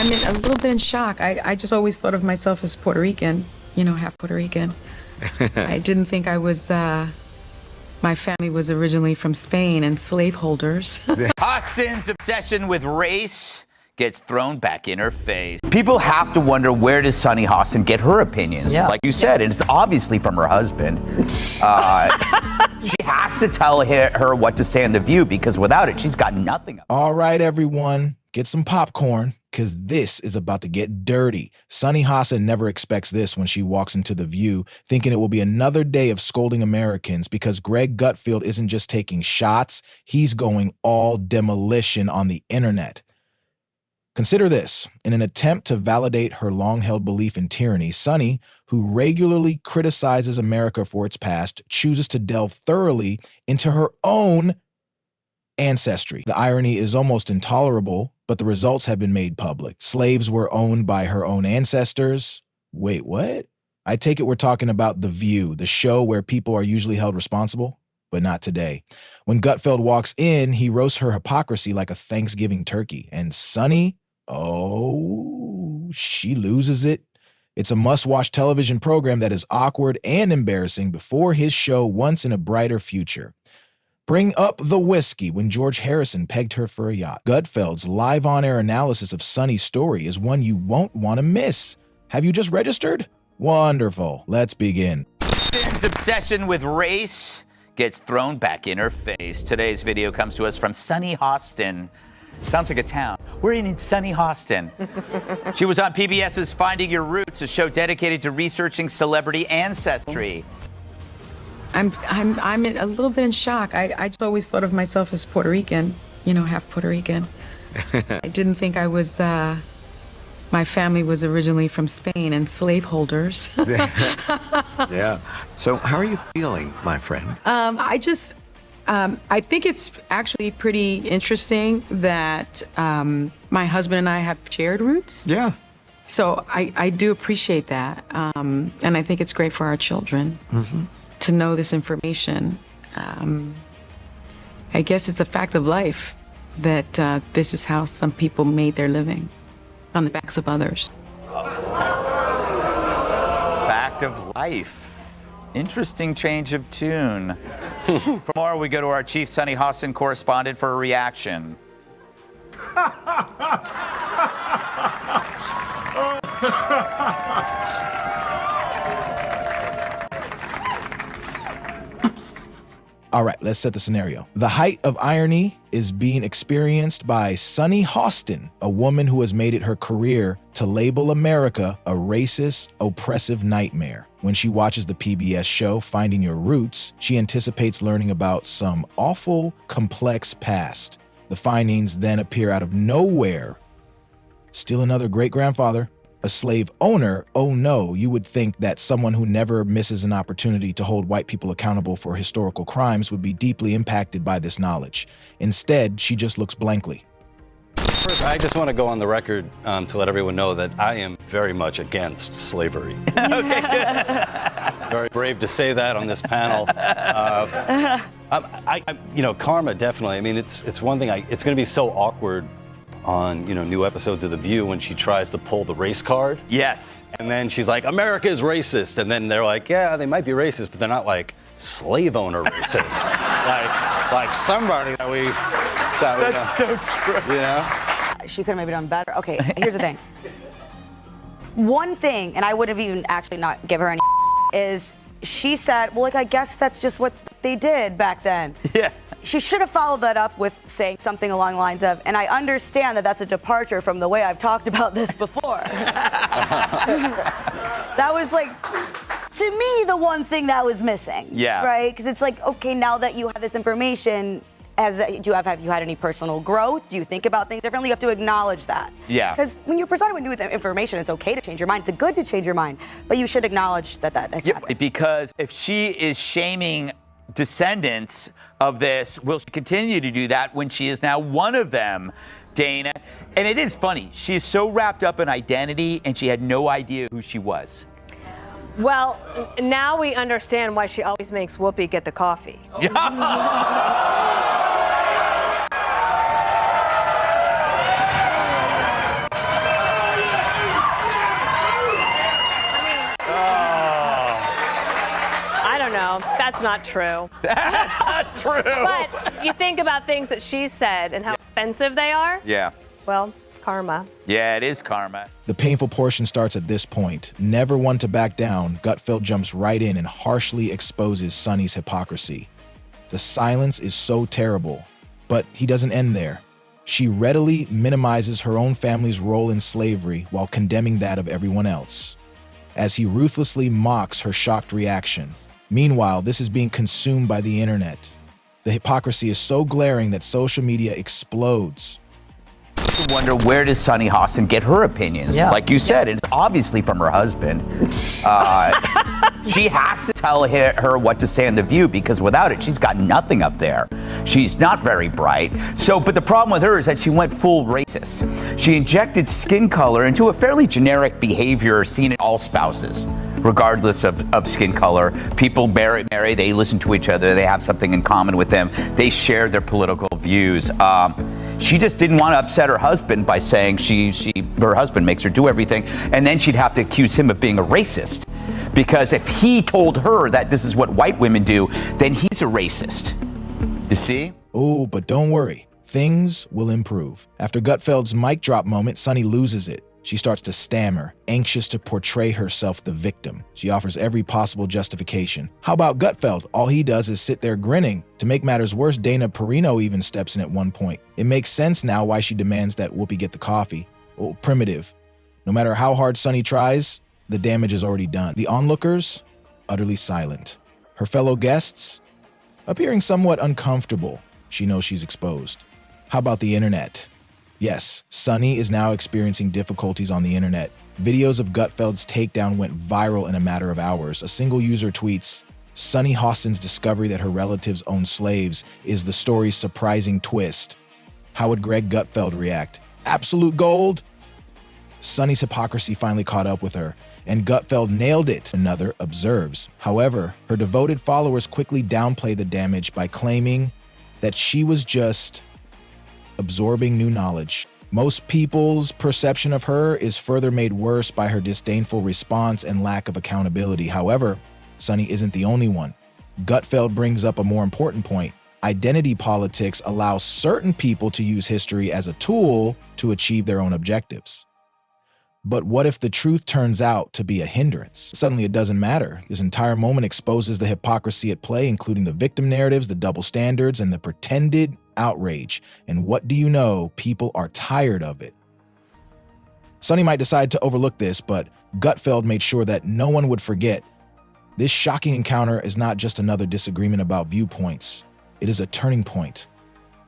I'm a little bit in shock. I just always thought of myself as Puerto Rican, you know, half Puerto Rican. I didn't think I was, my family was originally from Spain and slaveholders. Hostin's obsession with race gets thrown back in her face. People have to wonder, where does Sunny Hostin get her opinions? Like you said, and it's obviously from her husband. She has to tell her what to say on The View, because without it, she's got nothing. All right, everyone, get some popcorn, because this is about to get dirty. Sunny Hostin never expects this when she walks into The View, thinking it will be another day of scolding Americans, because Greg Gutfeld isn't just taking shots, he's going all demolition on the internet. Consider this. In an attempt to validate her long-held belief in tyranny, Sunny, who regularly criticizes America for its past, chooses to delve thoroughly into her own ancestry. The irony is almost intolerable, but the results have been made public. Slaves were owned by her own ancestors. Wait, what? I take it we're talking about The View, the show where people are usually held responsible, but not today. When Gutfeld walks in, he roasts her hypocrisy like a Thanksgiving turkey. And Sunny, oh, she loses it. It's a must-watch television program that is awkward and embarrassing before his show Once in a Brighter Future. Bring up the whiskey when George Harrison pegged her for a yacht. Gutfeld's live on-air analysis of Sunny's story is one you won't want to miss. Have you just registered? Wonderful. Let's begin. Hostin's obsession with race gets thrown back in her face. Today's video comes to us from Sunny Hostin. Sounds like a town. We're in Sunny Hostin. She was on PBS's Finding Your Roots, a show dedicated to researching celebrity ancestry. I'm a little bit in shock. I just always thought of myself as Puerto Rican, you know, half Puerto Rican. I didn't think I was, my family was originally from Spain and slaveholders. Yeah. So how are you feeling, my friend? I think it's actually pretty interesting that my husband and I have shared roots. Yeah. So I do appreciate that. And I think it's great for our children to know this information. I guess it's a fact of life that this is how some people made their living, on the backs of others. Fact of life. Interesting change of tune. For more, we go to our chief Sunny Hostin correspondent for a reaction. All right, let's set the scenario. The height of irony is being experienced by Sunny Hostin, a woman who has made it her career to label America a racist, oppressive nightmare. When she watches the PBS show Finding Your Roots, she anticipates learning about some awful, complex past. The findings then appear out of nowhere. Still another great-grandfather, a slave owner. Oh no, you would think that someone who never misses an opportunity to hold white people accountable for historical crimes would be deeply impacted by this knowledge. Instead, she just looks blankly. First, I just want to go on the record to let everyone know that I am very much against slavery. Very brave to say that on this panel. You know, karma, definitely. I mean, it's one thing. It's going to be so awkward on, you know, new episodes of The View when she tries to pull the race card. Yes. And then she's like, America is racist. And then they're like, yeah, they might be racist, but they're not like slave owner racist. like somebody that we... That's so true. You know? She could have maybe done better. Okay, here's the thing. One thing, and I would have even actually not give her any is she said, well, like, I guess that's just what they did back then. Yeah. She should have followed that up with saying something along the lines of, and I understand that that's a departure from the way I've talked about this before. That was like, to me, the one thing that was missing. Yeah. Right? Because it's like, okay, now that you have this information, have you had any personal growth? Do you think about things differently? You have to acknowledge that. Yeah. Because when you're presented with new information, it's okay to change your mind. It's good to change your mind, but you should acknowledge that has happened. Because if she is shaming descendants of this, will she continue to do that when she is now one of them, Dana? And it is funny. She's so wrapped up in identity, and she had no idea who she was. Well, now we understand why she always makes Whoopi get the coffee. No, that's not true. That's not true. But you think about things that she said and how offensive they are. Yeah. Well, karma. Yeah, it is karma. The painful portion starts at this point. Never one to back down, Gutfeld jumps right in and harshly exposes Sonny's hypocrisy. The silence is so terrible, but he doesn't end there. She readily minimizes her own family's role in slavery while condemning that of everyone else, as he ruthlessly mocks her shocked reaction. Meanwhile, this is being consumed by the internet. The hypocrisy is so glaring that social media explodes. I wonder, where does Sunny Hostin get her opinions? Yeah. Like you said, it's obviously from her husband. She has to tell her what to say on The View, because without it, she's got nothing up there. She's not very bright. But the problem with her is that she went full racist. She injected skin color into a fairly generic behavior seen in all spouses, regardless of skin color. People marry, they listen to each other, they have something in common with them, they share their political views. She just didn't want to upset her husband by saying her husband makes her do everything, and then she'd have to accuse him of being a racist. Because if he told her that this is what white women do, then he's a racist. You see? Oh, but don't worry. Things will improve. After Gutfeld's mic drop moment, Sunny loses it. She starts to stammer, anxious to portray herself the victim. She offers every possible justification. How about Gutfeld? All he does is sit there grinning. To make matters worse, Dana Perino even steps in at one point. It makes sense now why she demands that Whoopi get the coffee. Oh, primitive. No matter how hard Sunny tries, the damage is already done. The onlookers, utterly silent. Her fellow guests, appearing somewhat uncomfortable. She knows she's exposed. How about the internet? Yes, Sunny is now experiencing difficulties on the internet. Videos of Gutfeld's takedown went viral in a matter of hours. A single user tweets, "Sunny Hostin's discovery that her relatives own slaves is the story's surprising twist." How would Greg Gutfeld react? Absolute gold? Sunny's hypocrisy finally caught up with her, and Gutfeld nailed it, another observes. However, her devoted followers quickly downplay the damage by claiming that she was just absorbing new knowledge. Most people's perception of her is further made worse by her disdainful response and lack of accountability. However, Sunny isn't the only one. Gutfeld brings up a more important point. Identity politics allows certain people to use history as a tool to achieve their own objectives. But what if the truth turns out to be a hindrance? Suddenly it doesn't matter. This entire moment exposes the hypocrisy at play, including the victim narratives, the double standards, and the pretended outrage. And what do you know? People are tired of it. Sunny might decide to overlook this, but Gutfeld made sure that no one would forget. This shocking encounter is not just another disagreement about viewpoints. It is a turning point.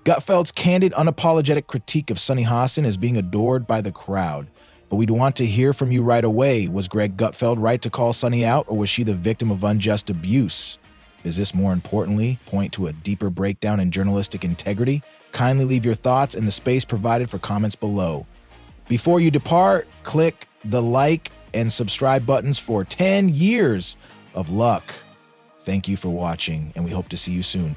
Gutfeld's candid, unapologetic critique of Sunny Hostin is being adored by the crowd. But we'd want to hear from you right away. Was Greg Gutfeld right to call Sunny out, or was she the victim of unjust abuse? Does this, more importantly, point to a deeper breakdown in journalistic integrity? Kindly leave your thoughts in the space provided for comments below. Before you depart, click the like and subscribe buttons for 10 years of luck. Thank you for watching, and we hope to see you soon.